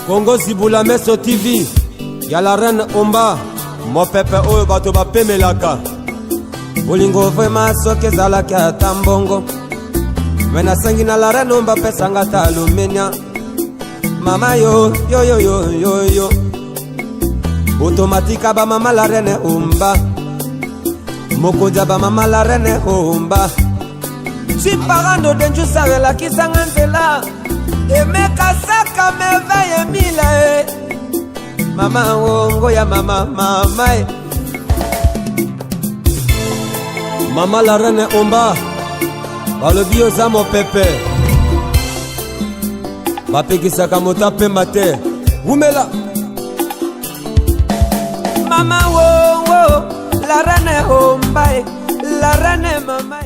Congo Zibula Meso TV. Y'a la reine Omba. Mo pepe oyo bato bapemelaka. Bolingo vraiment soki ezalaki ata mbongo. Me nasengi na la reine Omba pesanga ta alumenia. Mama yo yo yo yo yo yo. Automatika ba mama la reine Omba. Mokoja ba mama la reine Omba. Si parando denju sarela kisanga nzela. Emeka saka meveye mila Mama wongo ya mama mama Mama la reine Omba. Balobi oza mo pepe. Bapekisaka mota pemba te. Wumela. Mama wongo la reine Omba la reine mama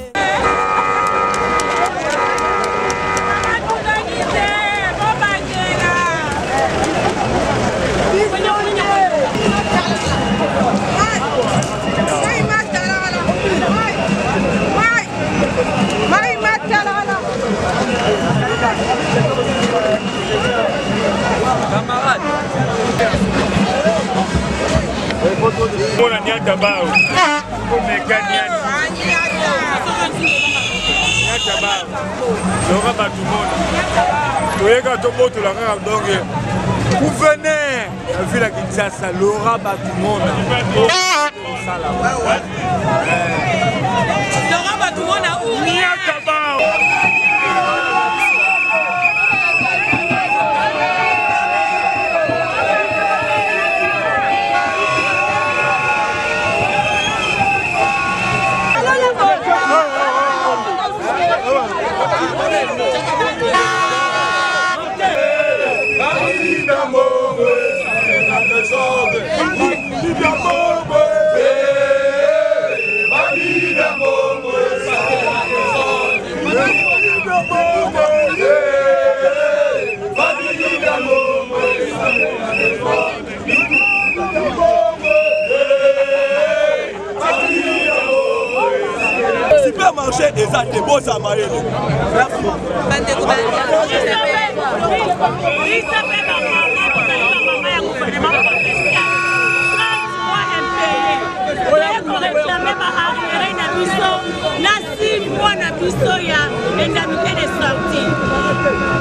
Mona nyata bao. Omeka nyata. Nyata bao. Loka batu mona. Toyeka toboto la kaka donge. Gouverneur la ville à Kinshasa, Laura Batumona. Laura Batumona où? Nyata bao. Supermarché et ça des beaux amarrés.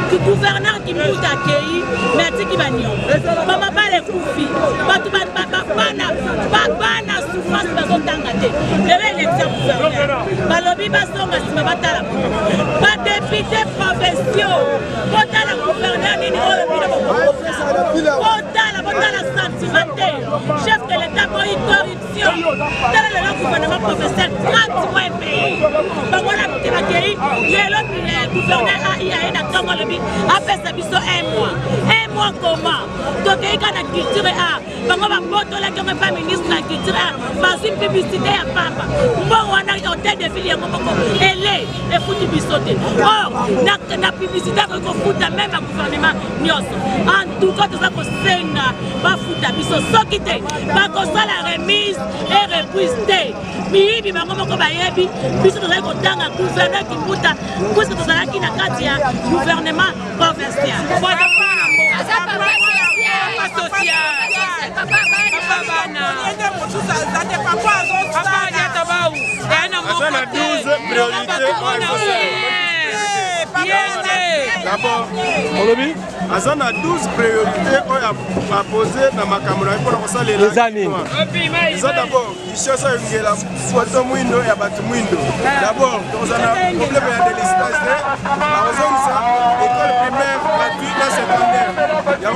Le gouverneur qui nous accueille, merci qui va nous. Maman pas les coups, pas na souffrance pas autant gâté. L'élection gouverneur. Balobi basonga si mama tala. Pas député provinciaux. Vota la gouverneur ni au bino. Vota la sentimenté. Chef de l'État pour une corruption. Tel est le gouvernement professionnel 30 mois payé. Bangola qui va accueillir, le gouverneur a une action après ça biso 1 mois. 1 mois comment? Donc il y a une culture à bango ba poto la comme pas ministre la culture à pas une publicité à papa. Bon on a hôtel de ville ngomoko ele et foutu bisoté. Or na publicité ko futa même à gouvernement nyonso. En tout cas tout ça ko senga ba futa biso sokité. Ba ko sala remise et reprise. Bibi bango moko ba yebi biso to ko tanga gouverneur qui futa ko to sala ki na kati ya gouvernement provincial. D'abord, on a 12 priorités à poser dans ma caméra pour les amis. D'abord, il cherche à photo mouindo et à battre mouindo. D'abord, on a un problème de délestation. Par exemple, l'école primaire gratuite et secondaire. Il y a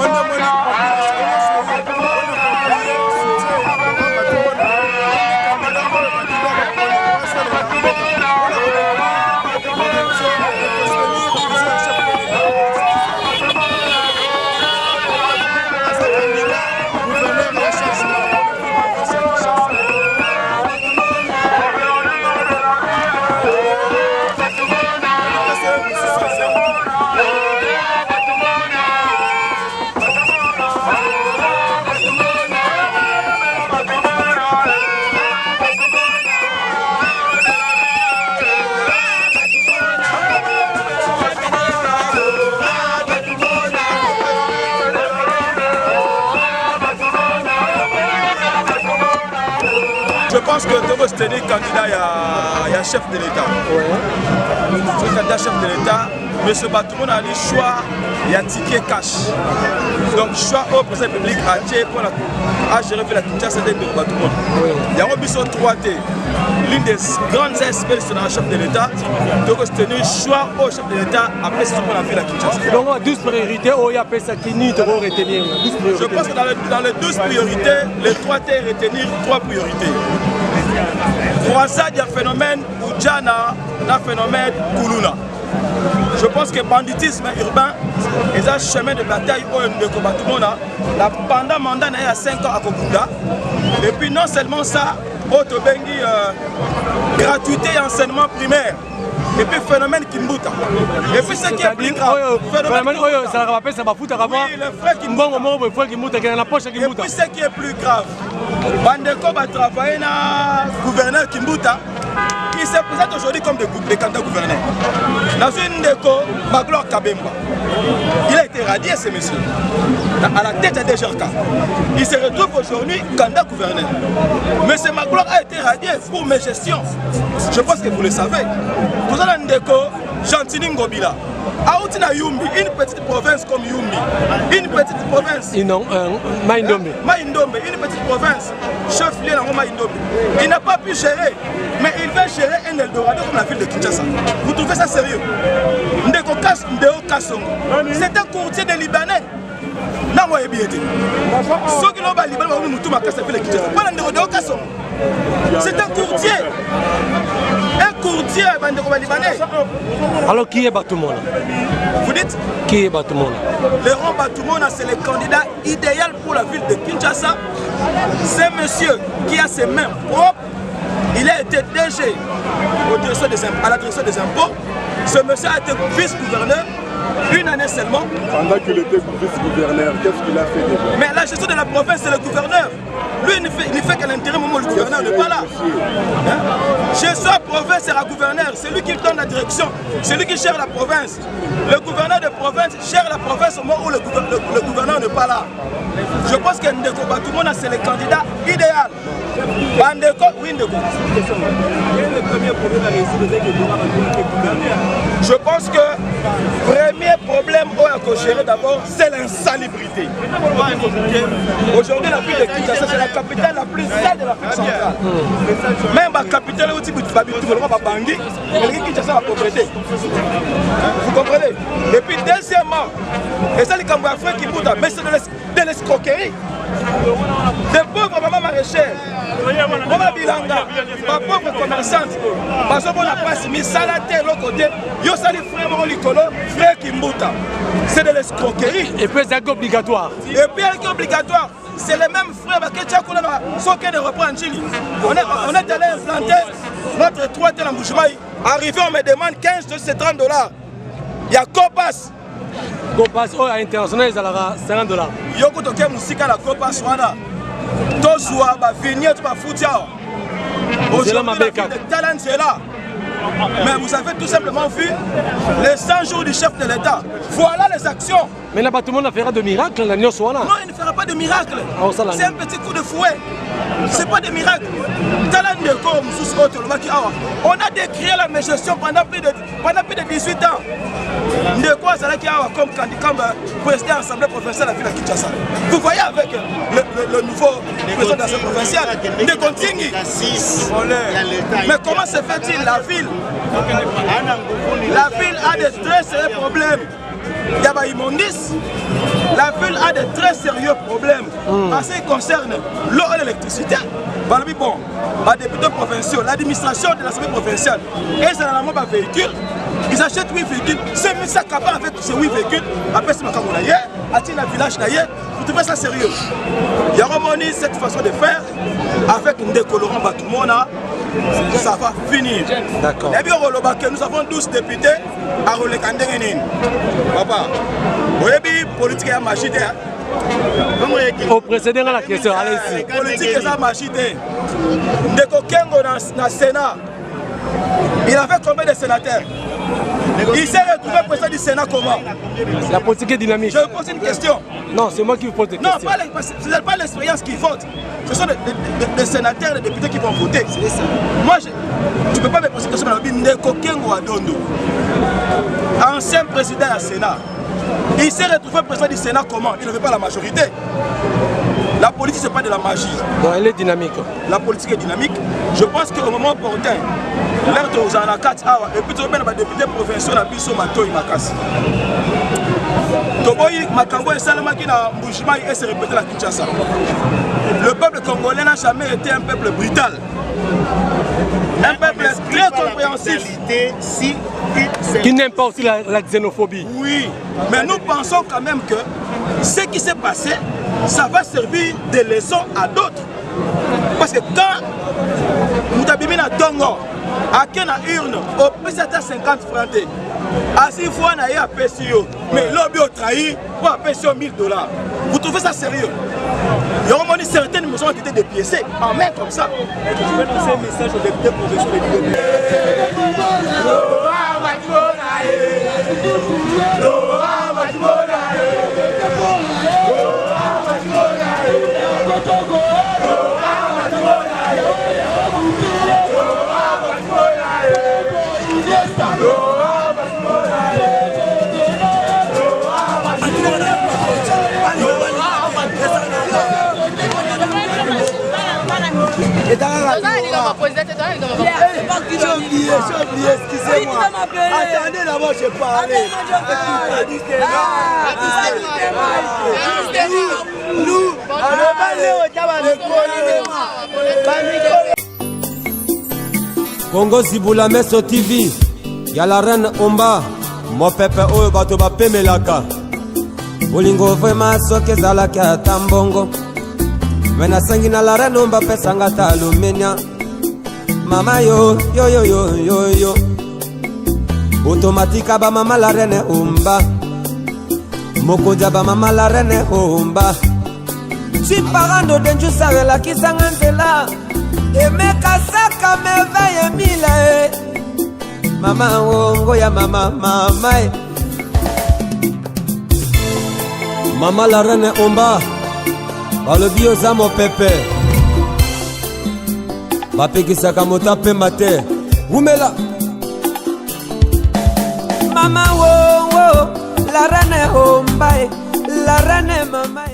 pense que Togo c'est un candidat il y a chef de l'État. C'est un candidat chef de l'État, mais ce bâtiment a le choix, il y a ticket cash. Donc choix au président public à gérer la Kinshasa de bâtiment. Il y a un mission 3T. L'une des grandes espèces de la chef de l'État, Togo c'est un choix au chef de l'État après ce qu'on a fait la Kinshasa. Donc 12 priorités, il y a ça qui n'y te retenir. Je pense que dans les 12 priorités, les 3T retenir 3 priorités. Pour ça, il y a un phénomène Oudjana, un phénomène Koulouna. Je pense que le banditisme urbain est un chemin de bataille où nous combattons. Pendant le mandat, il y a 5 ans à Kokunda. Et puis non seulement ça, Otobengi, gratuité et enseignement primaire. Et puis phénomène Kimbuta. Et puis ce qui est plus grave, phénomène ça va passer, ça va foutre à voir. Oui, le frère Kimbuta. Et puis ce qui est plus grave, Bandeko va travailler dans le gouverneur Kimbuta. Il se présente aujourd'hui comme des candidats gouverneurs. Dans une déco, Magloire Kabemba. Il a été radié, ce monsieur, à la tête de DGRK. Il se retrouve aujourd'hui candidat gouverneur. Mais ce Magloire a été radié pour mes gestions. Je pense que vous le savez. Vous avez une déco, Gentini Ngobila. Aoutina Yumbi, une petite province comme Yumbi, une petite province. Maïndombe. Maïndombe, une petite province, chef-lieu dans Maïndombe. Il n'a pas pu gérer, mais il va gérer un Eldorado comme la ville de Kinshasa. Vous trouvez ça sérieux? Ndeko Kassongo, c'est un courtier des Libanais. Non, moi, il y a des ceux qui n'ont pas Libanais, nous tous ma Kinshasa. C'est un courtier. Un courtier libanais. Alors qui est Batoumona? Vous dites? Qui est Batoumona? Laurent Batoumona, c'est le candidat idéal pour la ville de Kinshasa. C'est un monsieur qui a ses mains propres. Il a été DG à la direction des impôts. Ce monsieur a été vice-gouverneur. Une année seulement. Pendant qu'il était vice-gouverneur, qu'est-ce qu'il a fait déjà? Mais la gestion de la province, c'est le gouverneur. Lui, il ne fait qu'à l'intérêt moment où le gouverneur n'est pas là. Gestion de la province, c'est le gouverneur. C'est lui qui donne la direction. C'est lui qui gère la province. Le gouverneur de province gère la province au moment où le gouverneur n'est pas là. Je pense que Ndeko Batoumona, c'est le candidat idéal. Bandeko, oui, Ndeko. Je pense que le premier problème à gérer d'abord, c'est l'insalubrité. Aujourd'hui, la ville de Kinshasa, c'est la capitale la plus sale de l'Afrique centrale. Même la capitale où tu vas Bangui, Kinshasa va pauvreté. Vous comprenez? Et puis, deuxièmement, et ça, les Cambouafrins qui boutent, mais c'est de l'escroquerie. Des pauvres mamans maraîchères, maman Bilanga, ma pauvre commerçante, parce qu'on n'a pas mis salaté de l'autre côté, yo sali frère Molikolo, frère Kimbuta. C'est de l'escroquerie. Et puis c'est obligatoire. Et puis c'est obligatoire. C'est les mêmes frères qui sont qui ne reprennent Chili. On est allé implanter notre 3T en Bouchemaï. Arrivé, on me demande 15 de ces $30. Il y a Copas. Copas international, ça a $50. Yoko toke musika la Copas wana. Tosua ba vignette ba foutia. Aujourd'hui le talent c'est là. Mais vous avez tout simplement vu les 100 jours du chef de l'État. Voilà les actions. Mais là, tout le monde fera de miracles. Non, il ne fera pas de miracle. C'est un petit coup de fouet. Ce n'est pas de miracle. On a décrié la mégestion pendant plus de 18 ans. Comme président de l'Assemblée provinciale de la ville de Kinshasa. Vous voyez avec le nouveau président de l'Assemblée provinciale, mais comment se fait-il la ville? La ville a de très sérieux problèmes. Il y a des immondices. La ville a de très sérieux problèmes en ce qui concerne l'eau et l'électricité. Bon, les députés provinciaux, l'administration de l'Assemblée provinciale, et c'est normalement un véhicule. Ils achètent 8 véhicules. C'est mis ça capable avec ces 8 véhicules. Après, c'est ma camoulaye, à village d'ailleurs. Vous trouvez ça sérieux? Il y a remonté cette façon de faire avec une décolorant Batoumona. Ça va finir. D'accord. Et bien, nous avons 12 députés à Rolekandengenin. Papa, vous voyez, politique est magique. Au précédent, la question, allez-y. Politique est magique. Ndeko Kengo dans le Sénat. Il avait combien de sénateurs? Il s'est retrouvé président du Sénat comment? La politique est dynamique. Je vous pose une question. Non, c'est moi qui vous pose des questions. Non, ce n'est pas l'expérience qui vote. Ce sont des sénateurs, des députés qui vont voter. Moi, tu ne peux pas me poser une question. Ndeko Kengo Adondo, ancien président du Sénat, il s'est retrouvé président du Sénat comment? Il n'avait pas la majorité. La politique, ce n'est pas de la magie. Non, elle est dynamique. La politique est dynamique. Je pense qu'au moment opportun, l'air de Ozanakat, et puis tu as des députés provinciaux à Bisso Mato et Makassi. Toboyi Makambo et Salamaki na Mbushima et se répéter la Kinshasa. Le peuple congolais n'a jamais été un peuple brutal. Un peuple très compréhensif. Qui n'aime pas aussi la xénophobie. Oui, mais nous pensons quand même que ce qui s'est passé, ça va servir de leçon à d'autres. Parce que quand nous avons na Tongo, à quelle urne, au prix c'était 50 francs. À 6 fois, on a eu à PCO, mais l'objet au trahi pour PCO $1000. Vous trouvez ça sérieux? Il y a vraiment certaines mesures qui étaient dépiécées en main comme ça. Et je vais lancer un message aux députés professionnels. Excusez-moi. Attendez d'abord, je parle. Nous, Congo Zibula Meso TV, y'a la reine Omba, mon pépé oyo bato ba pemelaka. Bolingo vraiment soke zalaka tambongo. Mena sangi na la reine Omba pesanga talumenya. Mama yo yo yo yo yo yo. Automatique ba mama la reine Omba. Mokoja ba mama la reine Omba. Si parando denju sare la kisanga nzela. Emeka saka merveille mille. Mama wongo ya mama mama. Mama la reine Omba. Balobi oza mo pepe. Bapekisaka motape mate. Umela. Mama wo la reine Omba. La reine mama.